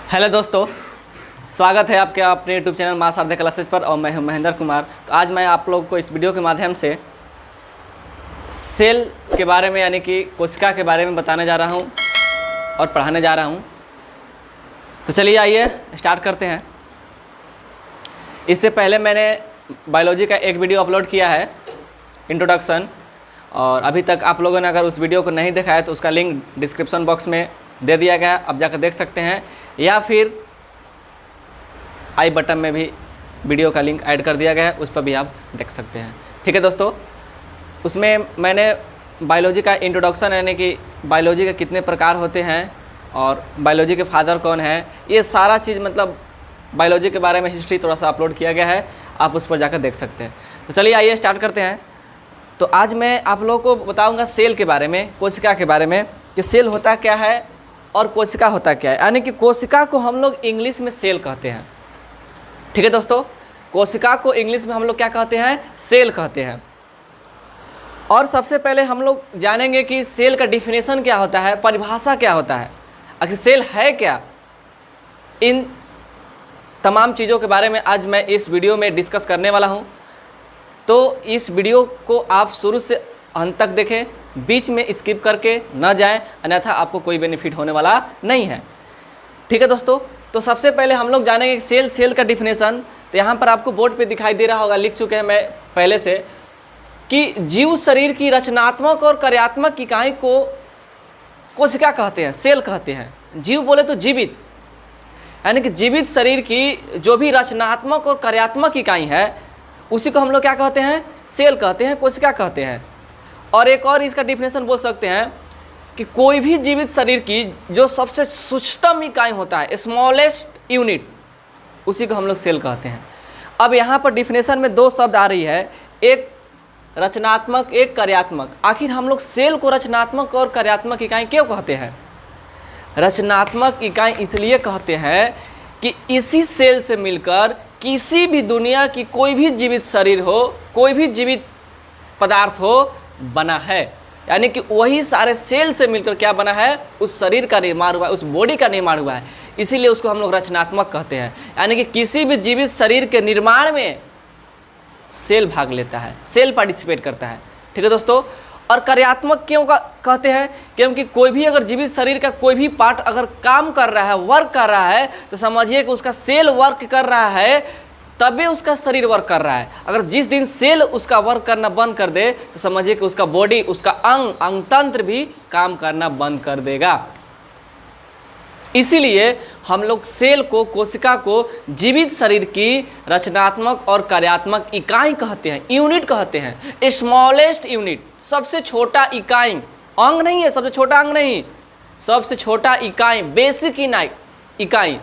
Hello दोस्तों, स्वागत है आपके अपने यूट्यूब चैनल माँ शारदा क्लासेस पर और मैं हूं महेंद्र कुमार। तो आज मैं आप लोगों को इस वीडियो के माध्यम से सेल के बारे में यानी कि कोशिका के बारे में बताने जा रहा हूं और पढ़ाने जा रहा हूं। तो चलिए आइए स्टार्ट करते हैं। इससे पहले मैंने बायोलॉजी का एक वीडियो अपलोड किया है, इंट्रोडक्शन, और अभी तक आप लोगों ने अगर उस वीडियो को नहीं देखा है तो उसका लिंक डिस्क्रिप्शन बॉक्स में दे दिया गया है, आप जाकर देख सकते हैं, या फिर आई बटन में भी वीडियो का लिंक ऐड कर दिया गया है, उस पर भी आप देख सकते हैं। ठीक है दोस्तों, उसमें मैंने बायोलॉजी का इंट्रोडक्शन यानी कि बायोलॉजी के कितने प्रकार होते हैं और बायोलॉजी के फादर कौन है, ये सारा चीज़ मतलब बायोलॉजी के बारे में हिस्ट्री थोड़ा सा अपलोड किया गया है, आप उस पर जाकर देख सकते हैं। तो चलिए आइए स्टार्ट करते हैं। तो आज मैं आप लोगों को बताऊंगा सेल के बारे में, कोशिका के बारे में, कि सेल होता क्या है और कोशिका होता क्या है। यानी कि कोशिका को हम लोग इंग्लिश में सेल कहते हैं। ठीक है दोस्तों, कोशिका को इंग्लिश में हम लोग क्या कहते हैं, सेल कहते हैं। और सबसे पहले हम लोग जानेंगे कि सेल का डिफिनेशन क्या होता है, परिभाषा क्या होता है, आखिर सेल है क्या। इन तमाम चीज़ों के बारे में आज मैं इस वीडियो में डिस्कस करने वाला हूँ। तो इस वीडियो को आप शुरू से अंत तक देखें, बीच में स्किप करके ना जाएं, अन्यथा आपको कोई बेनिफिट होने वाला नहीं है। ठीक है दोस्तों, तो सबसे पहले हम लोग जानेंगे सेल का डिफिनेशन। तो यहाँ पर आपको बोर्ड पे दिखाई दे रहा होगा, लिख चुके हैं मैं पहले से, कि जीव शरीर की रचनात्मक और कार्यात्मक इकाई को कोशिका कहते हैं, सेल कहते हैं। जीव बोले तो जीवित, यानी कि जीवित शरीर की जो भी रचनात्मक और कार्यात्मक इकाई है उसी को हम लोग क्या कहते हैं, सेल कहते हैं, कोशिका कहते हैं। और एक और इसका डिफिनेशन बोल सकते हैं कि कोई भी जीवित शरीर की जो सबसे सूक्ष्मतम इकाई होता है, स्मॉलेस्ट यूनिट, उसी को हम लोग सेल कहते हैं। अब यहाँ पर डिफिनेशन में दो शब्द आ रही है, एक रचनात्मक, एक कार्यात्मक। आखिर हम लोग सेल को रचनात्मक और कार्यात्मक इकाई क्यों कहते हैं? रचनात्मक इकाई इसलिए कहते हैं कि इसी सेल से मिलकर किसी भी दुनिया की कोई भी जीवित शरीर हो, कोई भी जीवित पदार्थ हो, बना है। यानी कि वही सारे सेल से मिलकर क्या बना है, उस शरीर का निर्माण हुआ है, उस बॉडी का निर्माण हुआ है, इसीलिए उसको हम लोग रचनात्मक कहते हैं। यानी कि किसी भी जीवित शरीर के निर्माण में सेल भाग लेता है, सेल पार्टिसिपेट करता है। ठीक है दोस्तों, और कार्यात्मक क्यों कहते हैं? क्योंकि कोई भी अगर जीवित शरीर का कोई भी पार्ट अगर काम कर रहा है, वर्क कर रहा है, तो समझिए कि उसका सेल वर्क कर रहा है, तभी उसका शरीर वर्क कर रहा है। अगर जिस दिन सेल उसका वर्क करना बंद कर दे तो समझिए कि उसका बॉडी, उसका अंग तंत्र भी काम करना बंद कर देगा। इसीलिए हम लोग सेल को, कोशिका को जीवित शरीर की रचनात्मक और कार्यात्मक इकाई कहते हैं, यूनिट कहते हैं, स्मॉलेस्ट यूनिट, सबसे छोटा इकाई। अंग नहीं है, सबसे छोटा अंग नहीं, सबसे छोटा इकाई, बेसिक इकाई,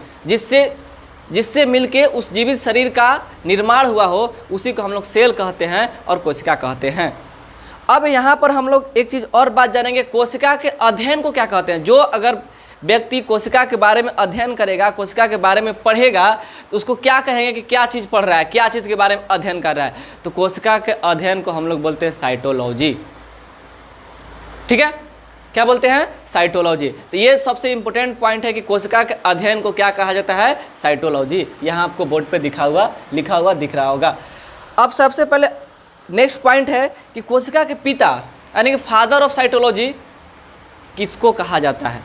जिससे मिलके उस जीवित शरीर का निर्माण हुआ हो, उसी को हम लोग सेल कहते हैं और कोशिका कहते हैं। अब यहाँ पर हम लोग एक चीज़ और बात जानेंगे, कोशिका के अध्ययन को क्या कहते हैं। जो अगर व्यक्ति कोशिका के बारे में अध्ययन करेगा, कोशिका के बारे में पढ़ेगा, तो उसको क्या कहेंगे कि क्या चीज़ पढ़ रहा है, क्या चीज़ के बारे में अध्ययन कर रहा है। तो कोशिका के अध्ययन को हम लोग बोलते हैं साइटोलॉजी। ठीक है, क्या बोलते हैं, साइटोलॉजी। तो ये सबसे इंपॉर्टेंट पॉइंट है कि कोशिका के अध्ययन को क्या कहा जाता है, साइटोलॉजी। यहाँ आपको बोर्ड पे लिखा हुआ दिख रहा होगा। अब सबसे पहले नेक्स्ट पॉइंट है कि कोशिका के पिता यानी कि फादर ऑफ साइटोलॉजी किसको कहा जाता है।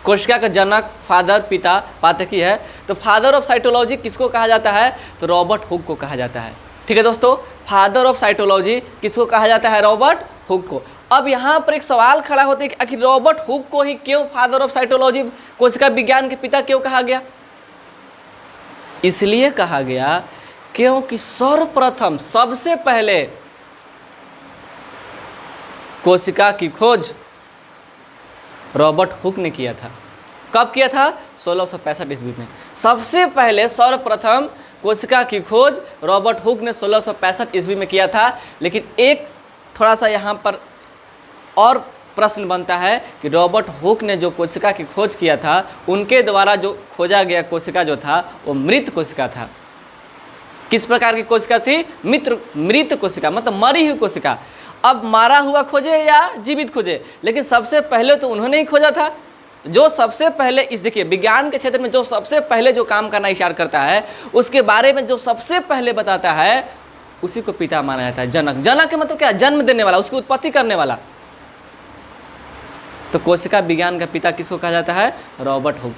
कोशिका का जनक, फादर, पिता पाठकी है, तो फादर ऑफ साइटोलॉजी किसको कहा जाता है, तो रॉबर्ट हुक को कहा जाता है। ठीक है दोस्तों, फादर ऑफ साइटोलॉजी किसको कहा जाता है, रॉबर्ट हुक को। अब यहाँ पर एक सवाल खड़ा होता है कि आखिर रॉबर्ट हुक को ही क्यों फादर ऑफ साइटोलॉजी, कोशिका विज्ञान के पिता क्यों कहा गया? इसलिए कहा गया क्योंकि सर्वप्रथम, सबसे पहले कोशिका की खोज रॉबर्ट हुक ने किया था। कब किया था? 1665 ईस्वी में। सबसे पहले सर्वप्रथम कोशिका की खोज रॉबर्ट हुक ने 1665 ईस्वी में किया था। लेकिन एक थोड़ा सा यहाँ पर और प्रश्न बनता है कि रॉबर्ट हुक ने जो कोशिका की खोज किया था, उनके द्वारा जो खोजा गया कोशिका जो था वो मृत कोशिका था। किस प्रकार की कोशिका थी? मृत कोशिका, मतलब मरी हुई कोशिका। अब मारा हुआ खोजे या जीवित खोजे, लेकिन सबसे पहले तो उन्होंने ही खोजा था। जो सबसे पहले इस देखिए विज्ञान के क्षेत्र में जो सबसे पहले जो काम करना स्टार्ट करता है उसके बारे में जो सबसे पहले बताता है उसी को पिता माना जाता है। जनक, जनक के मतलब क्या, जन्म देने वाला, उसकी उत्पत्ति करने वाला। तो कोशिका विज्ञान का पिता किसको कहा जाता है? Robert Hooke.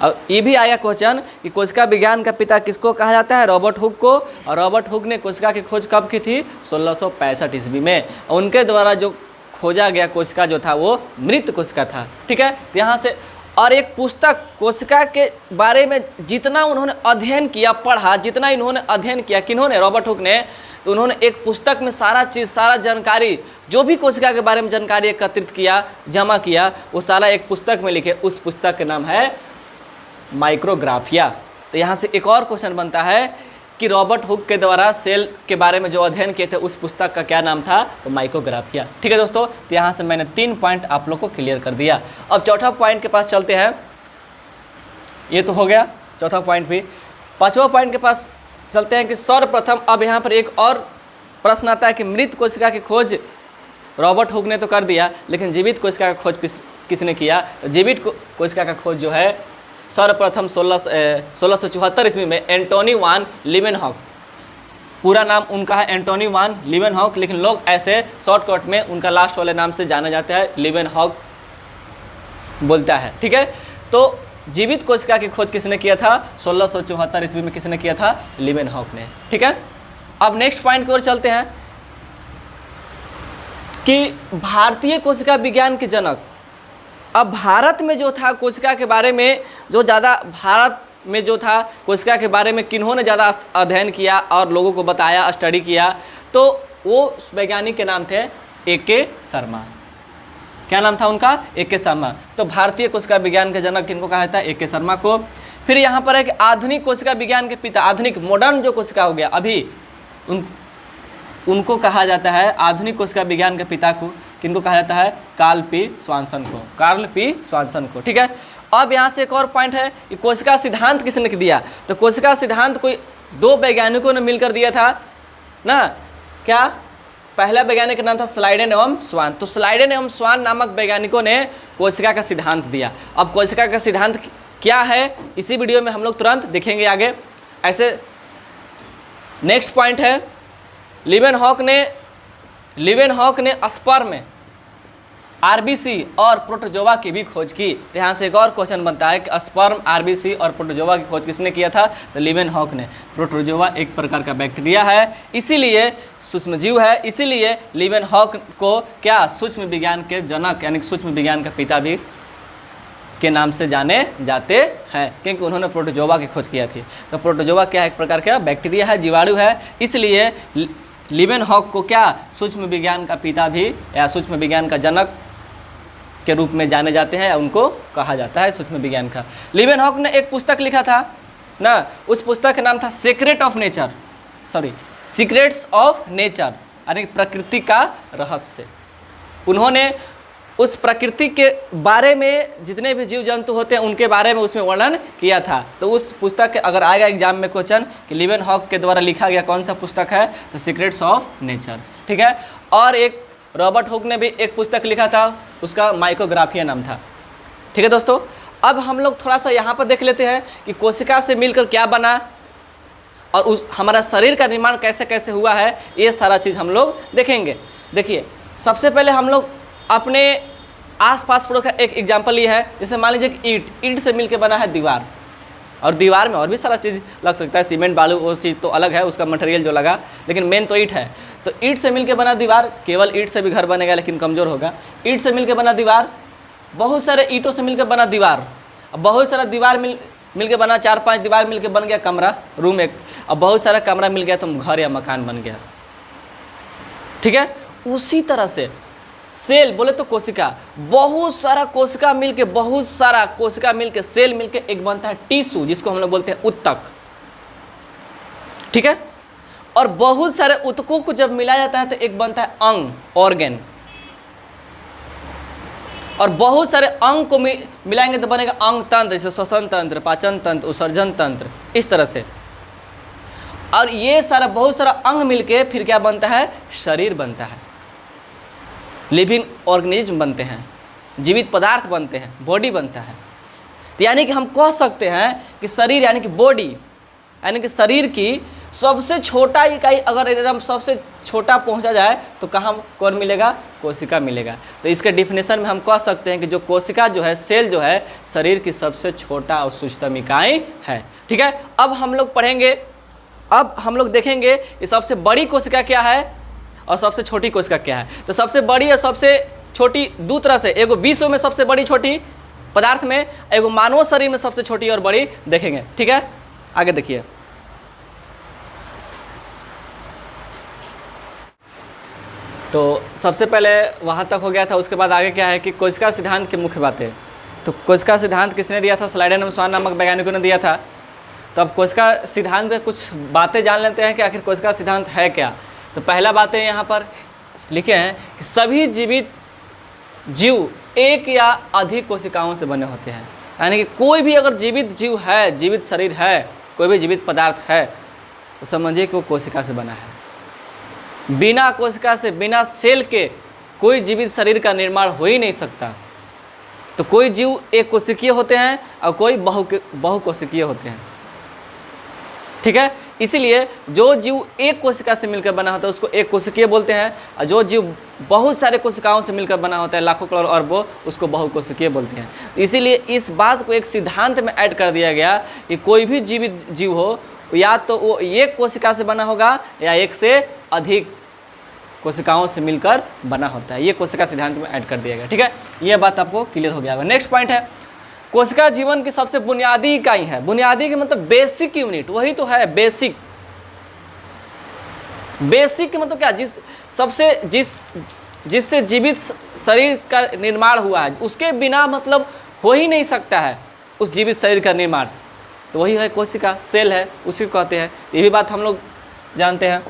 और ये भी आया क्वेश्चन कि कोशिका विज्ञान का पिता किसको कहा जाता है? रॉबर्ट हुक को। और रॉबर्ट हुक ने कोशिका की खोज कब की थी? 1665 ईस्वी में। और उनके द्वारा जो खोजा गया कोशिका जो था वो मृत कोशिका था। ठीक है, तो यहाँ से और एक पुस्तक कोशिका के बारे में जितना उन्होंने अध्ययन किया, पढ़ा, जितना इन्होंने अध्ययन किया, किन्होंने? रॉबर्ट हुक ने। तो उन्होंने एक पुस्तक में सारा चीज़, सारा जानकारी, जो भी कोशिका के बारे में जानकारी एकत्रित किया, जमा किया, वो सारा एक पुस्तक में लिखे। उस पुस्तक का नाम है माइक्रोग्राफिया। तो यहाँ से एक और क्वेश्चन बनता है कि रॉबर्ट हुक के द्वारा सेल के बारे में जो अध्ययन किए थे उस पुस्तक का क्या नाम था? तो माइक्रोग्राफिया। ठीक है दोस्तों, तो यहाँ से मैंने 3 पॉइंट आप लोग को क्लियर कर दिया। अब चौथा पॉइंट के पास चलते हैं। ये तो हो गया चौथा पॉइंट भी। पांचवा पॉइंट के पास चलते हैं कि सर्वप्रथम, अब यहाँ पर एक और प्रश्न आता है कि मृत कोशिका की खोज रॉबर्ट हुक ने तो कर दिया, लेकिन जीवित कोशिका का खोज किसने किया? तो जीवित कोशिका का खोज जो है सर्वप्रथम 1674 ईस्वी में एंटोनी वान लीवेनहॉक, पूरा नाम उनका है एंटोनी वान लीवेनहॉक, लेकिन लोग ऐसे शॉर्टकट में उनका लास्ट वाले नाम से जाना जाता है, लीवेनहॉक बोलता है। ठीक है, तो जीवित कोशिका की खोज किसने किया था? 1674 ईस्वी में किसने किया था? लीवेनहॉक ने। ठीक है, अब नेक्स्ट पॉइंट की ओर चलते हैं कि भारतीय कोशिका विज्ञान के जनक। अब भारत में जो था कोशिका के बारे में जो ज़्यादा, भारत में जो था कोशिका के बारे में किन्होंने ज़्यादा अध्ययन किया और लोगों को बताया, स्टडी किया, तो वो वैज्ञानिक के नाम थे A.K. शर्मा। क्या नाम था उनका? A.K. शर्मा। तो भारतीय कोशिका विज्ञान के जनक किनको कहा जाता है? A.K. शर्मा को। फिर यहाँ पर है कि आधुनिक कोशिका विज्ञान के पिता, आधुनिक मॉडर्न जो कोशिका हो गया अभी, उनको कहा जाता है, आधुनिक कोशिका विज्ञान के पिता को किनको कहा जाता है? कार्ल पी स्वानसन को, कार्ल पी स्वानसन को। ठीक है, अब यहाँ से एक और पॉइंट है कि कोशिका सिद्धांत किसने दिया? तो कोशिका सिद्धांत कोई 2 वैज्ञानिकों ने मिलकर दिया था ना। क्या? पहला वैज्ञानिक का नाम था स्लाइडेन एवं स्वान। तो स्लाइडेन एवं स्वान नामक वैज्ञानिकों ने कोशिका का सिद्धांत दिया। अब कोशिका का सिद्धांत क्या है इसी वीडियो में हम लोग तुरंत देखेंगे आगे। ऐसे नेक्स्ट पॉइंट है, लीवेनहॉक ने स्पर्म, आरबीसी और प्रोटोजोआ की भी खोज की। तो यहाँ से एक और क्वेश्चन बनता है कि स्पर्म, आरबीसी और प्रोटोजोआ की खोज किसने किया था? तो लीवेनहॉक ने। प्रोटोजोआ एक प्रकार का बैक्टीरिया है, इसीलिए सूक्ष्मजीव है, इसीलिए लीवेनहॉक को क्या सूक्ष्म विज्ञान के जनक यानी सूक्ष्म विज्ञान का पिता भी के नाम से जाने जाते हैं, क्योंकि उन्होंने प्रोटोजोआ की खोज किया थी। तो प्रोटोजोआ क्या एक प्रकार का बैक्टीरिया है, जीवाणु है, इसलिए लीवेनहॉक को क्या सूक्ष्म विज्ञान का पिता भी या सूक्ष्म विज्ञान का जनक के रूप में जाने जाते हैं, उनको कहा जाता है सूक्ष्म विज्ञान का। लीवेनहॉक ने एक पुस्तक लिखा था ना, उस पुस्तक का नाम था सीक्रेट्स ऑफ नेचर यानी प्रकृति का रहस्य। उन्होंने उस प्रकृति के बारे में जितने भी जीव जंतु होते हैं उनके बारे में उसमें वर्णन किया था। तो उस पुस्तक के अगर आएगा एग्जाम में क्वेश्चन कि लीवेनहॉक के द्वारा लिखा गया कौन सा पुस्तक है? तो सीक्रेट्स ऑफ नेचर। ठीक है, और एक रॉबर्ट हुक ने भी एक पुस्तक लिखा था, उसका माइक्रोग्राफिया नाम था। ठीक है दोस्तों, अब हम लोग थोड़ा सा यहाँ पर देख लेते हैं कि कोशिका से मिलकर क्या बना और उस हमारा शरीर का निर्माण कैसे कैसे हुआ है, ये सारा चीज़ हम लोग देखेंगे। देखिए, सबसे पहले हम लोग अपने आसपास पड़ोस का एक एग्जाम्पल ये है, जैसे मान लीजिए कि ईंट से मिलकर बना है दीवार, और दीवार में और भी सारा चीज़ लग सकता है, सीमेंट बालू वो चीज़ तो अलग है, उसका मटेरियल जो लगा, लेकिन मेन तो ईंट है। तो ईंट से मिलकर बना दीवार, केवल ईंट से भी घर बनेगा लेकिन कमज़ोर होगा। ईंट से मिलकर बना दीवार, बहुत सारे ईंटों से मिलकर बना दीवार, अब बहुत सारा दीवार मिलकर बना, 4-5 दीवार मिलकर बन गया कमरा, रूम एक, अब बहुत सारा कमरा मिल गया तो घर या मकान बन गया। ठीक है, उसी तरह से सेल बोले तो कोशिका, बहुत सारा कोशिका मिलके सेल मिलके एक बनता है टिश्यू, जिसको हम लोग बोलते हैं उत्तक। ठीक है, और बहुत सारे उत्तकों को जब मिलाया जाता है तो एक बनता है अंग, ऑर्गेन, और बहुत सारे अंग को मिलाएंगे तो बनेगा अंग तंत्र, जैसे श्वसन तंत्र, पाचन तंत्र, उत्सर्जन तंत्र, इस तरह से। और ये सारा बहुत सारा अंग मिलके फिर क्या बनता है? शरीर बनता है, लिविंग ऑर्गेनिज्म बनते हैं। जीवित पदार्थ बनते हैं, बॉडी बनता है। तो यानी कि हम कह सकते हैं कि शरीर यानी कि बॉडी यानी कि शरीर की सबसे छोटा इकाई अगर एकदम सबसे छोटा पहुंचा जाए तो कहाँ कौन मिलेगा? कोशिका मिलेगा। तो इसके डिफिनेशन में हम कह सकते हैं कि जो कोशिका जो है, सेल जो है, शरीर की सबसे छोटा और सूक्ष्म इकाई है। ठीक है, अब हम लोग पढ़ेंगे, अब हम लोग देखेंगे कि सबसे बड़ी कोशिका क्या है और सबसे छोटी कोशिका क्या है। तो सबसे बड़ी और सबसे छोटी दो तरह से, एगो विश्व में सबसे बड़ी छोटी पदार्थ में, एगो मानव शरीर में सबसे छोटी और बड़ी देखेंगे। ठीक है, आगे देखिए। तो सबसे पहले वहाँ तक हो गया था। उसके बाद आगे क्या है कि कोशिका सिद्धांत की मुख्य बातें। तो कोशिका सिद्धांत किसने दिया था? स्लाइडेन स्वान नामक वैज्ञानिकों ने दिया था। तो अब कोशिका सिद्धांत में कुछ बातें जान लेते हैं कि आखिर कोशिका सिद्धांत है क्या। तो पहला बातें यहाँ पर लिखे हैं कि सभी जीवित जीव एक या अधिक कोशिकाओं से बने होते हैं। यानी कि कोई भी अगर जीवित जीव है, जीवित शरीर है, कोई भी जीवित पदार्थ है, तो समझिए कि वो कोशिका से बना है। बिना कोशिका से, बिना सेल के कोई जीवित शरीर का निर्माण हो ही नहीं सकता। तो कोई जीव एक कोशिकीय होते हैं और कोई बहुकोशिकीय होते हैं। ठीक है, इसीलिए जो जीव एक कोशिका से मिलकर बना होता है उसको एक कोशिकीय बोलते हैं, और जो जीव बहुत सारे कोशिकाओं से मिलकर बना होता है, लाखों करोड़ अरबों, उसको बहुकोशिकीय बोलते हैं। इसीलिए इस बात को एक सिद्धांत में ऐड कर दिया गया कि कोई भी जीवित जीव हो, या तो वो एक कोशिका से बना होगा या एक से अधिक कोशिकाओं से मिलकर बना होता है। ये कोशिका सिद्धांत में ऐड कर दिया गया। ठीक है, ये बात आपको क्लियर हो गया। नेक्स्ट पॉइंट है, कोशिका जीवन की सबसे बुनियादी इकाई है। बुनियादी के मतलब बेसिक यूनिट, वही तो है बेसिक। बेसिक के मतलब क्या? जिससे जीवित शरीर का निर्माण हुआ है, उसके बिना मतलब हो ही नहीं सकता है उस जीवित शरीर का निर्माण। तो वही है कोशिका, सेल है, उसी को कहते हैं। ये भी बात हम लोग जानते हैं।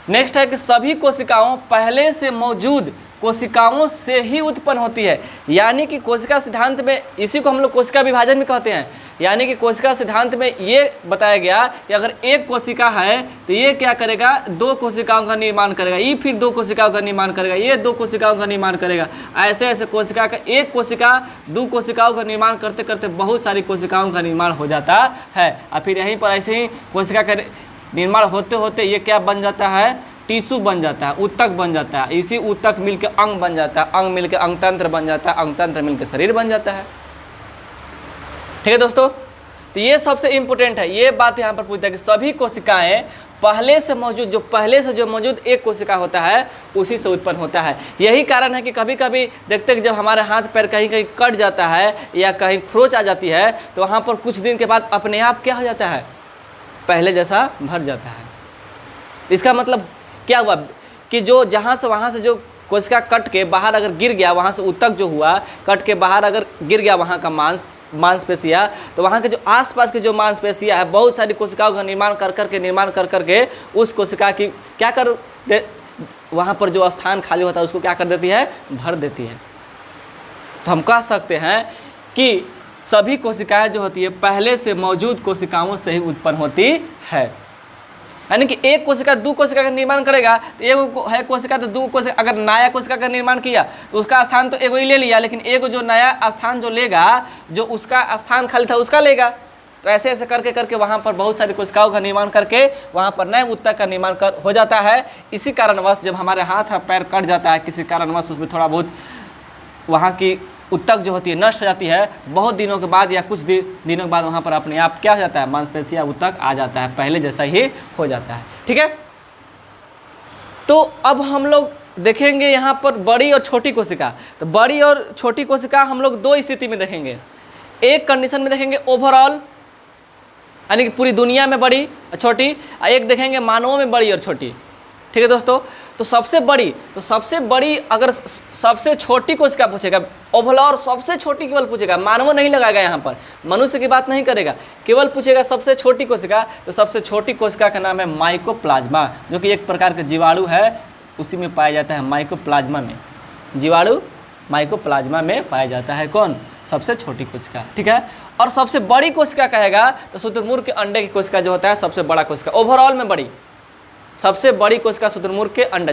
नेक्स्ट है कि सभी कोशिकाओं पहले से मौजूद कोशिकाओं से ही उत्पन्न होती है। यानी कि कोशिका सिद्धांत में, इसी को हम लोग कोशिका विभाजन भी कहते हैं। यानी कि कोशिका सिद्धांत में ये बताया गया कि अगर एक कोशिका है तो ये क्या करेगा? दो कोशिकाओं का निर्माण करेगा, ये फिर दो कोशिकाओं का निर्माण करेगा, ये दो कोशिकाओं का निर्माण करेगा। ऐसे ऐसे कोशिका का, एक कोशिका दो कोशिकाओं का निर्माण करते करते बहुत सारी कोशिकाओं का निर्माण हो जाता है। और फिर यहीं पर ऐसे ही कोशिका का निर्माण होते होते ये क्या बन जाता है? टिश्यू बन जाता है, ऊतक बन जाता है। इसी ऊतक मिलकर अंग बन जाता है, अंग मिलकर अंगतंत्र बन जाता है, अंगतंत्र मिलकर शरीर बन जाता है। ठीक है दोस्तों, तो ये सबसे इंपॉर्टेंट है। ये बात यहाँ पर पूछता है कि सभी कोशिकाएं पहले से मौजूद एक कोशिका होता है उसी से उत्पन्न होता है। यही कारण है कि कभी कभी देखते हैं कि जब हमारे हाथ पैर कहीं कहीं कट जाता है या कहीं खरोच आ जाती है, तो वहाँ पर कुछ दिन के बाद अपने आप क्या हो जाता है? पहले जैसा भर जाता है। इसका मतलब क्या हुआ कि जो जहाँ से वहाँ से जो कोशिका कट के बाहर अगर गिर गया, वहाँ से ऊतक जो हुआ कट के बाहर अगर गिर गया वहाँ का मांसपेशियाँ, तो वहाँ के जो आसपास की जो मांसपेशियाँ है, बहुत सारी कोशिकाओं का निर्माण कर करके उस कोशिका की क्या कर दे, वहाँ पर जो स्थान खाली होता है उसको क्या कर देती है? भर देती है। तो हम कह सकते हैं कि सभी कोशिकाएं जो होती है पहले से मौजूद कोशिकाओं से ही उत्पन्न होती है। यानी कि एक कोशिका दो कोशिका का निर्माण करेगा, तो एक है कोशिका तो दो कोशिका, अगर नया कोशिका का निर्माण किया तो उसका स्थान तो एगो ही ले लिया, लेकिन एगो जो नया स्थान जो लेगा, जो उसका स्थान खाली था उसका लेगा। तो ऐसे ऐसे करके करके वहाँ पर बहुत सारी कोशिकाओं का निर्माण करके वहाँ पर नए ऊतक का निर्माण हो जाता है। इसी कारणवश जब हमारे हाथ पैर कट जाता है किसी कारणवश, उसमें थोड़ा बहुत वहाँ की ऊतक जो होती है नष्ट हो जाती है, बहुत दिनों के बाद या कुछ दिनों के बाद वहाँ पर अपने आप क्या हो जाता है? मांसपेशियाँ ऊतक आ जाता है, पहले जैसा ही हो जाता है। ठीक है, तो अब हम लोग देखेंगे यहाँ पर बड़ी और छोटी कोशिका। तो बड़ी और छोटी कोशिका हम लोग दो स्थिति में देखेंगे। एक कंडीशन में देखेंगे ओवरऑल, यानी कि पूरी दुनिया में बड़ी और छोटी, और एक देखेंगे मानवों में बड़ी और छोटी। ठीक है दोस्तों, तो सबसे बड़ी अगर सबसे छोटी कोशिका पूछेगा, ओवरऑल सबसे छोटी केवल पूछेगा, मानव नहीं लगाएगा, यहाँ पर मनुष्य की बात नहीं करेगा, केवल पूछेगा सबसे छोटी कोशिका। तो सबसे छोटी कोशिका का नाम है माइकोप्लाज्मा, जो कि एक प्रकार का जीवाणु है, उसी में पाया जाता है माइकोप्लाज्मा में। जीवाणु माइकोप्लाज्मा में पाया जाता है। कौन? सबसे छोटी कोशिका। ठीक है, और सबसे बड़ी कोशिका कहेगा तो शुतुरमुर्ग के अंडे की कोशिका जो होता है सबसे बड़ा कोशिका, ओवरऑल में बड़ी। सबसे बड़ी कोशिका शुतुरमुर्ग के अंडा,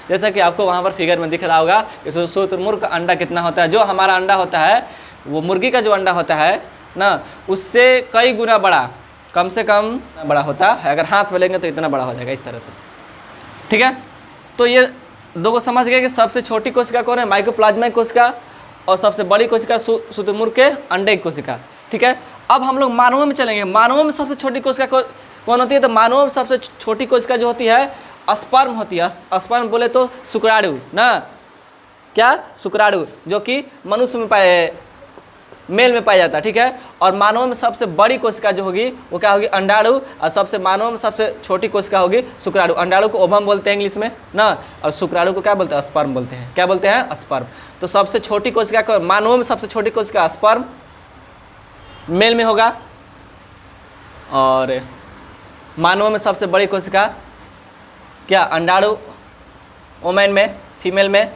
जैसा कि आपको वहाँ पर फिगर में दिख रहा होगा कि शुतुरमुर्ग का अंडा कितना होता है। जो हमारा अंडा होता है वो मुर्गी का जो अंडा होता है ना, उससे कई गुना बड़ा, कम से कम बड़ा होता है। अगर हाथ में लेंगे तो इतना बड़ा हो जाएगा इस तरह से, ठीक है। तो ये दो को समझ गए कि सबसे छोटी कोशिका कौन है, माइकोप्लाज्मा कोशिका, और सबसे बड़ी कोशिका शुतुरमुर्ग के अंडे की कोशिका, ठीक है। अब हम लोग मानवों में चलेंगे। मानवों में सबसे छोटी कोशिका कौन होती है, तो मानवों में सबसे छोटी कोशिका जो होती है स्पर्म होती है। स्पर्म बोले तो शुक्राणु ना, क्या, शुक्राणु, जो कि मनुष्य में मेल में पाया जाता है, ठीक है। और मानव में सबसे बड़ी कोशिका जो होगी वो क्या होगी, अंडाणु, और सबसे मानव में सबसे छोटी कोशिका होगी शुक्राणु। अंडाणु को ओवम बोलते हैं इंग्लिश में ना, और शुक्राणु को क्या बोलते हैं, स्पर्म बोलते हैं। क्या बोलते हैं, स्पर्म। तो सबसे छोटी कोशिका को, मानव में सबसे छोटी कोशिका स्पर्म मेल में होगा, और मानव में सबसे बड़ी कोशिका क्या, अंडाणु वोमेन में, फीमेल में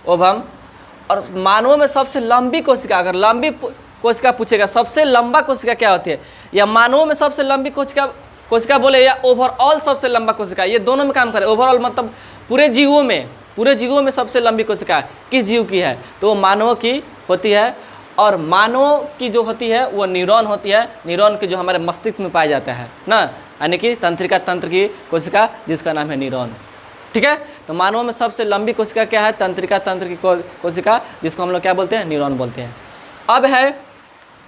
ओवम। और मानव में सबसे लंबी कोशिका, अगर लंबी कोशिका पूछेगा सबसे लंबा कोशिका क्या होती है, या मानव में सबसे लंबी कोशिका बोले, या ओवरऑल सबसे लंबा कोशिका, ये दोनों में काम करे। ओवरऑल मतलब पूरे जीवों में सबसे लंबी कोशिका किस जीव की है, तो वो मानव की होती है। और मानव की जो होती है वो न्यूरॉन होती है। न्यूरॉन की जो हमारे मस्तिष्क में पाया जाता है ना, यानी कि तंत्रिका तंत्र की कोशिका जिसका नाम है न्यूरॉन, ठीक है। तो मानव में सबसे लंबी कोशिका क्या है, तंत्रिका तंत्र की कोशिका, जिसको हम लोग क्या बोलते हैं, न्यूरॉन बोलते हैं। अब है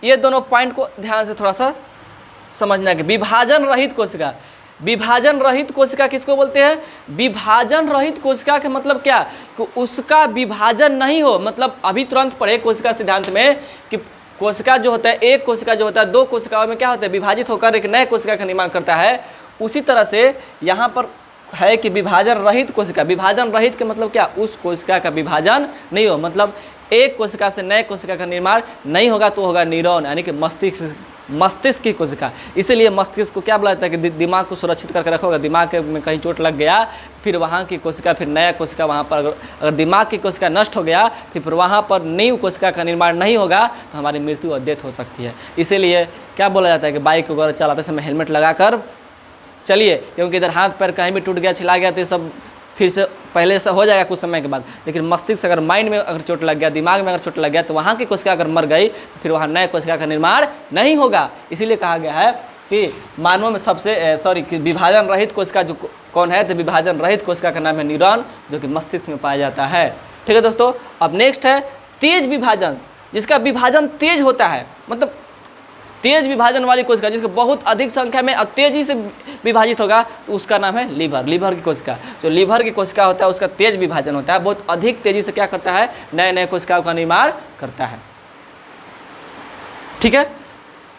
ये दोनों पॉइंट को ध्यान से थोड़ा सा समझना है कि विभाजन रहित कोशिका। विभाजन रहित कोशिका किसको बोलते हैं, विभाजन रहित कोशिका के मतलब क्या, कि उसका विभाजन नहीं हो। मतलब अभी तुरंत पढ़े कोशिका सिद्धांत में कि कोशिका जो होता है, एक कोशिका जो होता है दो कोशिकाओं में क्या होता है, विभाजित होकर एक नए कोशिका का निर्माण करता है। उसी तरह से यहाँ पर है कि विभाजन रहित कोशिका। विभाजन रहित के मतलब क्या, उस कोशिका का विभाजन नहीं हो, मतलब एक कोशिका से नए कोशिका का निर्माण नहीं होगा, तो होगा न्यूरॉन, यानी कि मस्तिष्क की कोशिका। इसीलिए मस्तिष्क को क्या बोला जाता है कि दिमाग को सुरक्षित करके रखोगे। दिमाग में कहीं चोट लग गया, फिर वहाँ की कोशिका, फिर नया कोशिका वहाँ पर, अगर दिमाग की कोशिका नष्ट हो गया तो फिर वहाँ पर नई कोशिका का निर्माण नहीं होगा, तो हमारी मृत्यु और डेथ हो सकती है। इसीलिए क्या बोला जाता है कि बाइक वगैरह चलाते समय हेलमेट लगाकर चलिए, क्योंकि इधर हाथ पैर कहीं भी टूट गया, छिला गया तो ये सब फिर से पहले से हो जाएगा कुछ समय के बाद। लेकिन मस्तिष्क अगर माइंड में अगर चोट लग गया, दिमाग में अगर चोट लग गया, तो वहाँ की कोशिका अगर मर गई तो फिर वहाँ नए कोशिका का निर्माण नहीं होगा। इसीलिए कहा गया है कि मानव में सबसे कि विभाजन रहित कोशिका जो कौन है, तो विभाजन रहित कोशिका का नाम है न्यूरॉन, जो कि मस्तिष्क में पाया जाता है, ठीक है दोस्तों। अब नेक्स्ट है तेज विभाजन, जिसका विभाजन तेज होता है, मतलब तेज विभाजन वाली कोशिका जिसका बहुत अधिक संख्या में और तेजी से विभाजित होगा, तो उसका नाम है लीवर। लीवर की कोशिका, जो लीवर की कोशिका होता है उसका तेज विभाजन होता है, बहुत अधिक तेजी से क्या करता है, नए नए कोशिकाओं का निर्माण करता है, ठीक है।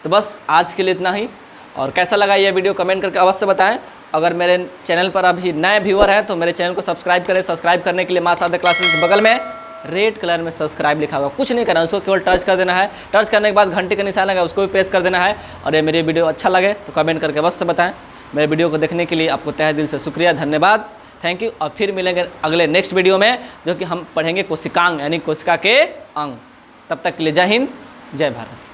तो बस आज के लिए इतना ही, और कैसा लगा ये वीडियो कमेंट करके अवश्य बताएं। अगर मेरे चैनल पर अभी नए व्यूअर हैं तो मेरे चैनल को सब्सक्राइब करें। सब्सक्राइब करने के लिए माँ शारदा क्लासेस के बगल में रेड कलर में सब्सक्राइब लिखा होगा, कुछ नहीं करना, उसको केवल टच कर देना है। टच करने के बाद घंटे का निशान लगा, उसको भी प्रेस कर देना है। और ये मेरी वीडियो अच्छा लगे तो कमेंट करके अवश्य बताएं। मेरे वीडियो को देखने के लिए आपको तहे दिल से शुक्रिया, धन्यवाद, थैंक यू। और फिर मिलेंगे अगले नेक्स्ट वीडियो में, जो कि हम पढ़ेंगे कोशिकांग, यानी कोशिका के अंग। तब तक के लिए जय हिंद, जय भारत।